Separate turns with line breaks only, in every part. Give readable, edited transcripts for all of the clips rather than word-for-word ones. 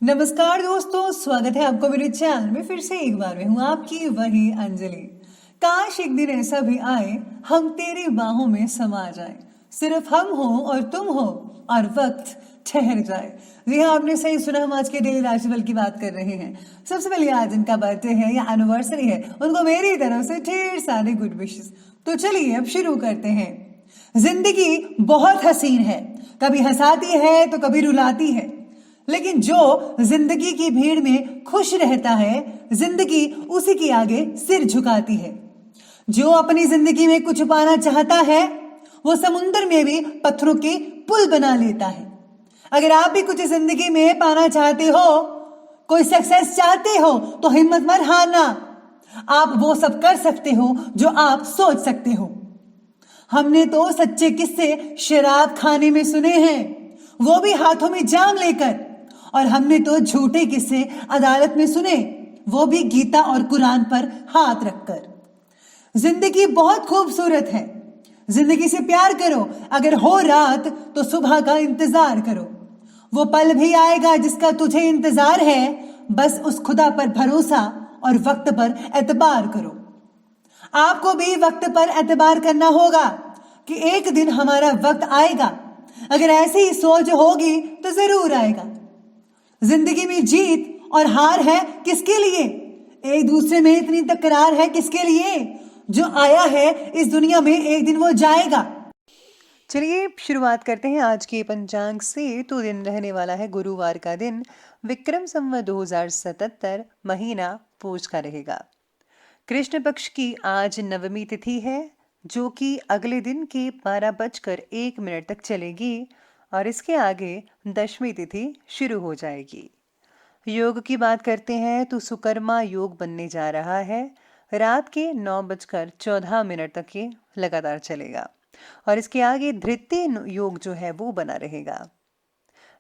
नमस्कार दोस्तों, स्वागत है आपको मेरे चैनल में। फिर से एक बार मैं हूँ आपकी वही अंजलि। काश एक दिन ऐसा भी आए हम तेरी बाहों में समा जाए, सिर्फ हम हो और तुम हो और वक्त ठहर जाए। जी हाँ, आपने सही सुना। हम आज के डेली राशिफल की बात कर रहे हैं। सबसे पहले आज जिनका बर्थडे है या एनिवर्सरी है उनको मेरी तरफ से ढेर सारे गुड विशेस। तो चलिए अब शुरू करते हैं। जिंदगी बहुत हसीन है, कभी हंसाती है तो कभी रुलाती है, लेकिन जो जिंदगी की भीड़ में खुश रहता है जिंदगी उसी के आगे सिर झुकाती है। जो अपनी जिंदगी में कुछ पाना चाहता है वो समुंदर में भी पत्थरों के पुल बना लेता है। अगर आप भी कुछ जिंदगी में पाना चाहते हो, कोई सक्सेस चाहते हो, तो हिम्मत मत हारना। आप वो सब कर सकते हो जो आप सोच सकते हो। हमने तो सच्चे किस्से शराब खाने में सुने हैं, वो भी हाथों में जाम लेकर, और हमने तो झूठे किस्से अदालत में सुने, वो भी गीता और कुरान पर हाथ रखकर। जिंदगी बहुत खूबसूरत है, जिंदगी से प्यार करो। अगर हो रात तो सुबह का इंतजार करो। वो पल भी आएगा जिसका तुझे इंतजार है, बस उस खुदा पर भरोसा और वक्त पर एतबार करो। आपको भी वक्त पर एतबार करना होगा कि एक दिन हमारा वक्त आएगा। अगर ऐसी ही सोच होगी तो जरूर आएगा। जिंदगी में जीत और हार है किसके लिए? एक दूसरे में इतनी तकरार है किसके लिए? जो आया है इस दुनिया में एक दिन वो जाएगा। चलिए शुरुआत करते हैं आज के पंचांग से। तो दिन रहने वाला है गुरुवार का दिन, विक्रम संवत 2077, महीना पोष का रहेगा। कृष्ण पक्ष की आज नवमी तिथि है जो कि अगले दिन के 12:01 तक चलेगी और इसके आगे दशमी तिथि शुरू हो जाएगी। योग की बात करते हैं तो सुकर्मा योग बनने जा रहा है। रात के 9:14 तक ये लगातार चलेगा और इसके आगे धृत्य योग जो है वो बना रहेगा।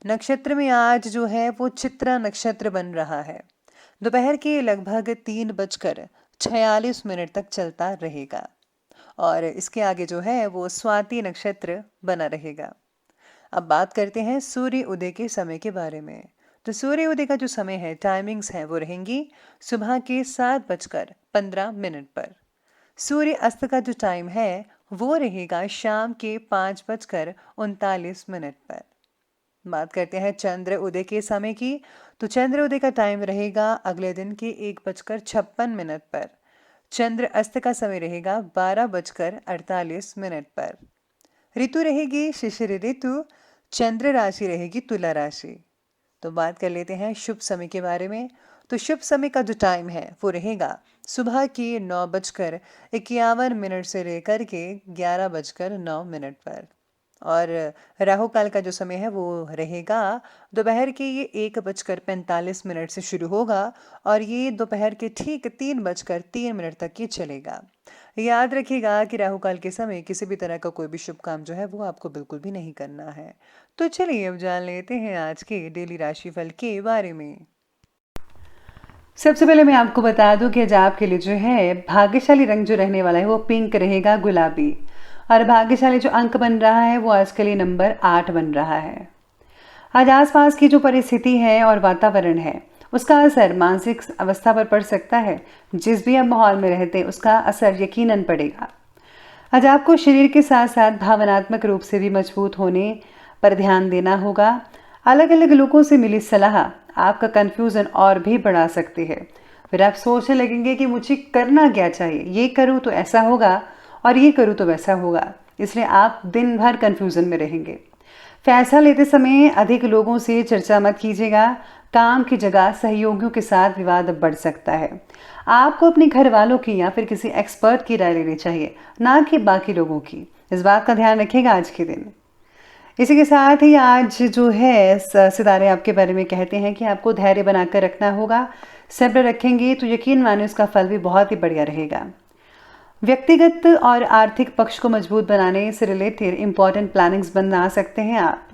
नक्षत्र में आज जो है वो चित्रा नक्षत्र बन रहा है। दोपहर के लगभग 3:46 तक चलता रहेगा और इसके आगे जो है वो स्वाति नक्षत्र बना रहेगा। अब बात करते हैं सूर्य उदय के समय के बारे में। तो सूर्य उदय का जो समय है, टाइमिंग्स हैं वो रहेंगी सुबह के 7:15 पर। सूर्य अस्त का जो टाइम है वो रहेगा शाम के 5:39 पर। बात करते हैं चंद्र उदय के समय की। तो चंद्र उदय का टाइम रहेगा अगले दिन के 1:56 पर। चंद्र अस्त का समय रहेगा 12:48 पर। ऋतु रहेगी शिशिर ऋतु। चंद्र राशि रहेगी तुला राशि। तो बात कर लेते हैं शुभ समय के बारे में। तो शुभ समय का जो टाइम है वो रहेगा सुबह के 9:51 से लेकर के 11:09 पर। और राहु काल का जो समय है वो रहेगा दोपहर के ये 1:45 से शुरू होगा और ये दोपहर के ठीक 3:03 तक ये चलेगा। याद रखिएगा कि राहु काल के समय किसी भी तरह का कोई भी शुभ काम जो है वो आपको बिल्कुल भी नहीं करना है। तो चलिए अब जान लेते हैं आज के डेली राशिफल के बारे में। सबसे पहले मैं आपको बता दूं कि आज आपके लिए जो है भाग्यशाली रंग जो रहने वाला है वो पिंक रहेगा, गुलाबी। और भाग्यशाली जो अंक बन रहा है वो आज के लिए नंबर 8 बन रहा है। आज आसपास की जो परिस्थिति है और वातावरण है उसका असर मानसिक अवस्था पर पड़ सकता है। जिस भी आप माहौल में रहते हैं उसका असर यकीनन पड़ेगा। आज आपको शरीर के साथ साथ भावनात्मक रूप से भी मजबूत होने पर ध्यान देना होगा। अलग अलग लोगों से मिली सलाह आपका कंफ्यूजन और भी बढ़ा सकती है। फिर आप सोचने लगेंगे कि मुझे करना क्या चाहिए, ये करूँ तो ऐसा होगा और ये करूँ तो वैसा होगा, इसलिए आप दिन भर कंफ्यूजन में रहेंगे। फैसला लेते समय अधिक लोगों से चर्चा मत कीजिएगा। काम की जगह सहयोगियों के साथ विवाद बढ़ सकता है। आपको अपने घर वालों की या फिर किसी एक्सपर्ट की राय लेनी चाहिए, ना कि बाकी लोगों की। इस बात का ध्यान रखिएगा आज के दिन। इसी के साथ ही आज जो है सितारे आपके बारे में कहते हैं कि आपको धैर्य बनाकर रखना होगा। सब्र रखेंगे तो यकीन माने उसका फल भी बहुत ही बढ़िया रहेगा। व्यक्तिगत और आर्थिक पक्ष को मजबूत बनाने से रिलेटेड इंपॉर्टेंट प्लानिंग्स बना सकते हैं आप।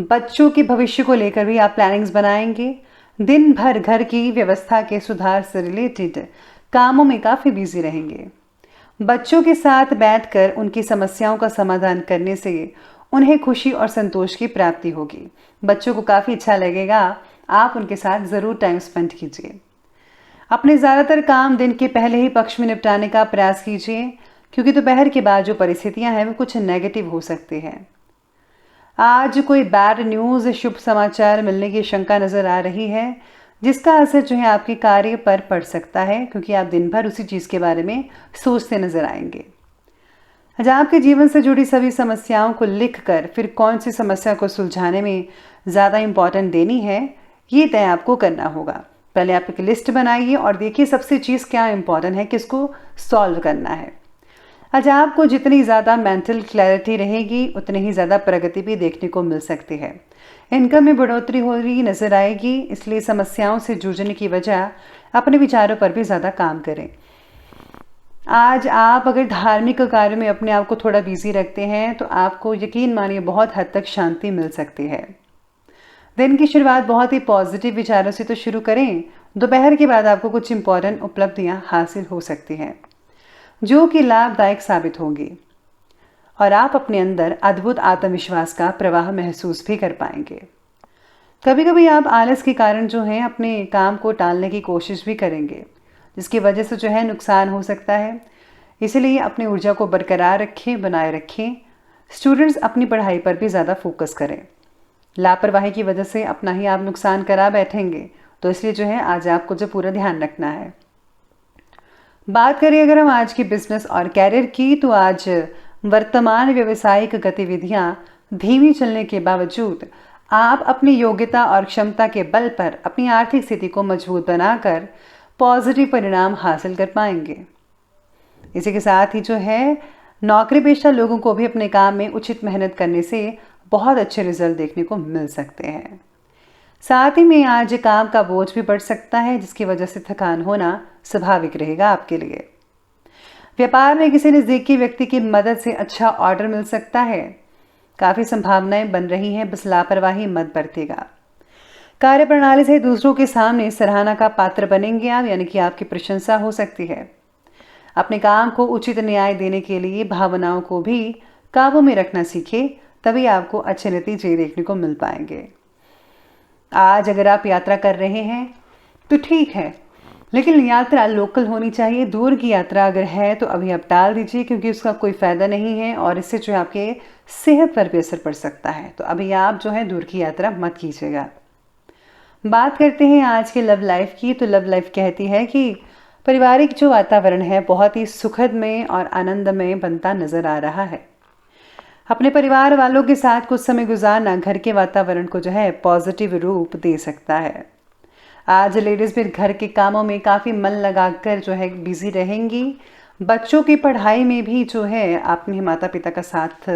बच्चों के भविष्य को लेकर भी आप प्लानिंग्स बनाएंगे। दिन भर घर की व्यवस्था के सुधार से रिलेटेड कामों में काफ़ी बिजी रहेंगे। बच्चों के साथ बैठकर उनकी समस्याओं का समाधान करने से उन्हें खुशी और संतोष की प्राप्ति होगी। बच्चों को काफ़ी अच्छा लगेगा आप उनके साथ ज़रूर टाइम स्पेंड कीजिए। अपने ज़्यादातर काम दिन के पहले ही पक्ष में निपटाने का प्रयास कीजिए, क्योंकि दोपहर के बाद जो परिस्थितियां हैं वो कुछ नेगेटिव हो सकती हैं। आज कोई बैड न्यूज़, शुभ समाचार मिलने की शंका नज़र आ रही है, जिसका असर जो है आपके कार्य पर पड़ सकता है, क्योंकि आप दिन भर उसी चीज़ के बारे में सोचते नजर आएंगे। आज आपके जीवन से जुड़ी सभी समस्याओं को लिखकर फिर कौन सी समस्या को सुलझाने में ज़्यादा इम्पोर्टेंट देनी है, ये तय आपको करना होगा। पहले आप एक लिस्ट बनाइए और देखिए सबसे चीज़ क्या इम्पोर्टेंट है, किसको सॉल्व करना है। आज आपको जितनी ज़्यादा मेंटल क्लैरिटी रहेगी, उतनी ही ज़्यादा प्रगति भी देखने को मिल सकती है। इनकम में बढ़ोतरी हो रही नजर आएगी, इसलिए समस्याओं से जूझने की वजह अपने विचारों पर भी ज़्यादा काम करें। आज आप अगर धार्मिक कार्य में अपने आप को थोड़ा बिजी रखते हैं तो आपको यकीन मानिए बहुत हद तक शांति मिल सकती है। दिन की शुरुआत बहुत ही पॉजिटिव विचारों से तो शुरू करें। दोपहर के बाद आपको कुछ इंपॉर्टेंट उपलब्धियां हासिल हो सकती हैं, जो कि लाभदायक साबित होंगी, और आप अपने अंदर अद्भुत आत्मविश्वास का प्रवाह महसूस भी कर पाएंगे। कभी कभी आप आलस के कारण जो है अपने काम को टालने की कोशिश भी करेंगे, जिसकी वजह से जो है नुकसान हो सकता है। इसलिए अपनी ऊर्जा को बरकरार रखें, बनाए रखें। स्टूडेंट्स अपनी पढ़ाई पर भी ज़्यादा फोकस करें। लापरवाही की वजह से अपना ही आप नुकसान करा बैठेंगे, तो इसलिए जो है आज आपको जो पूरा ध्यान रखना है। बात करें अगर हम आज की बिजनेस और कैरियर की, तो आज वर्तमान व्यावसायिक गतिविधियां धीमी चलने के बावजूद आप अपनी योग्यता और क्षमता के बल पर अपनी आर्थिक स्थिति को मजबूत बनाकर पॉजिटिव परिणाम हासिल कर पाएंगे। इसी के साथ ही जो है नौकरी पेशा लोगों को भी अपने काम में उचित मेहनत करने से बहुत अच्छे रिजल्ट देखने को मिल सकते हैं। साथ ही में आज काम का बोझ भी बढ़ सकता है, जिसकी वजह से थकान होना स्वाभाविक रहेगा आपके लिए। व्यापार में किसी नज़दीकी व्यक्ति की मदद से अच्छा ऑर्डर मिल सकता है। काफ़ी संभावनाएं बन रही हैं, बस लापरवाही मत बरतिएगा। कार्य प्रणाली से दूसरों के सामने सराहना का पात्र बनेंगे आप, यानी कि आपकी प्रशंसा हो सकती है। अपने काम को उचित न्याय देने के लिए भावनाओं को भी काबू में रखना सीखें, तभी आपको अच्छे नतीजे देखने को मिल पाएंगे। आज अगर आप यात्रा कर रहे हैं तो ठीक है, लेकिन यात्रा लोकल होनी चाहिए। दूर की यात्रा अगर है तो अभी आप टाल दीजिए, क्योंकि उसका कोई फ़ायदा नहीं है और इससे जो है आपके सेहत पर भी असर पड़ सकता है। तो अभी आप जो है दूर की यात्रा मत कीजिएगा। बात करते हैं आज के लव लाइफ की, तो लव लाइफ कहती है कि पारिवारिक जो वातावरण है बहुत ही सुखद में और आनंदमय बनता नजर आ रहा है। अपने परिवार वालों के साथ कुछ समय गुजारना घर के वातावरण को जो है पॉजिटिव रूप दे सकता है। आज लेडीज़ भी घर के कामों में काफ़ी मन लगाकर जो है बिजी रहेंगी। बच्चों की पढ़ाई में भी जो है अपने माता पिता का साथ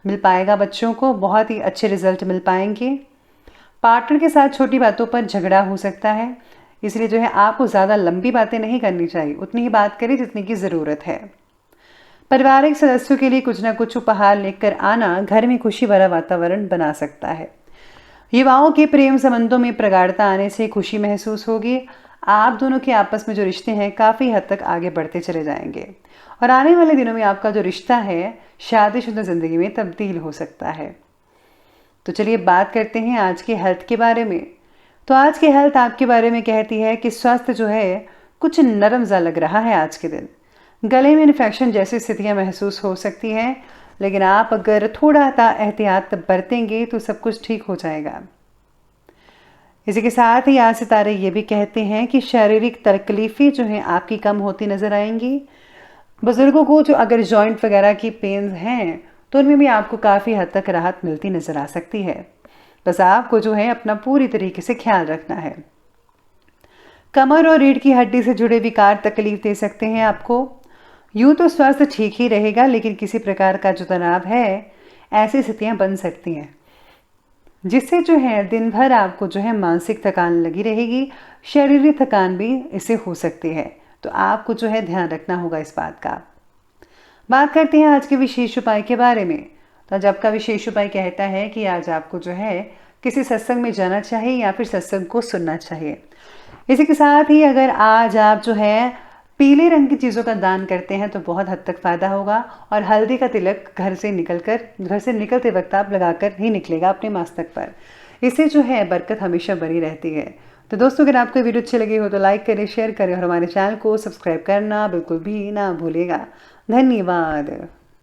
मिल पाएगा, बच्चों को बहुत ही अच्छे रिजल्ट मिल पाएंगे। पार्टनर के साथ छोटी बातों पर झगड़ा हो सकता है, इसलिए जो है आपको ज़्यादा लंबी बातें नहीं करनी चाहिए, उतनी ही बात करें जितनी की ज़रूरत है। पारिवारिक सदस्यों के लिए कुछ ना कुछ उपहार लेकर आना घर में खुशी भरा वातावरण बना सकता है। युवाओं के प्रेम संबंधों में प्रगाढ़ता आने से खुशी महसूस होगी। आप दोनों के आपस में जो रिश्ते हैं काफ़ी हद तक आगे बढ़ते चले जाएंगे, और आने वाले दिनों में आपका जो रिश्ता है शादीशुदा ज़िंदगी में तब्दील हो सकता है। तो चलिए बात करते हैं आज के हेल्थ के बारे में। तो आज की हेल्थ आपके बारे में कहती है कि स्वास्थ्य जो है कुछ नरम सा लग रहा है आज के दिन। गले में इन्फेक्शन जैसी स्थितियां महसूस हो सकती हैं, लेकिन आप अगर थोड़ा एहतियात बरतेंगे तो सब कुछ ठीक हो जाएगा। इसी के साथ ही आज सितारे ये भी कहते हैं कि शारीरिक तकलीफें जो हैं आपकी कम होती नजर आएंगी। बुजुर्गों को जो अगर जॉइंट वगैरह की पेन्स हैं तो उनमें भी आपको काफ़ी हद तक राहत मिलती नजर आ सकती है। बस आपको जो है अपना पूरी तरीके से ख्याल रखना है। कमर और रीढ़ की हड्डी से जुड़े विकार तकलीफ दे सकते हैं आपको। यूँ तो स्वास्थ्य ठीक ही रहेगा, लेकिन किसी प्रकार का जो तनाव है ऐसी स्थितियाँ बन सकती हैं, जिससे जो है दिन भर आपको जो है मानसिक थकान लगी रहेगी। शारीरिक थकान भी इससे हो सकती है, तो आपको जो है ध्यान रखना होगा इस बात का। बात करते हैं आज के विशेष उपाय के बारे में। तो आज आपका विशेष उपाय कहता है कि आज आपको जो है किसी सत्संग में जाना चाहिए या फिर सत्संग को सुनना चाहिए। इसी के साथ ही अगर आज आप जो है पीले रंग की चीज़ों का दान करते हैं तो बहुत हद तक फ़ायदा होगा, और हल्दी का तिलक घर से निकलते वक्त आप लगाकर ही निकलेगा अपने मस्तक पर। इससे जो है बरकत हमेशा बनी रहती है। तो दोस्तों, अगर आपको वीडियो अच्छी लगी हो तो लाइक करें, शेयर करें और हमारे चैनल को सब्सक्राइब करना बिल्कुल भी ना भूलिएगा। धन्यवाद।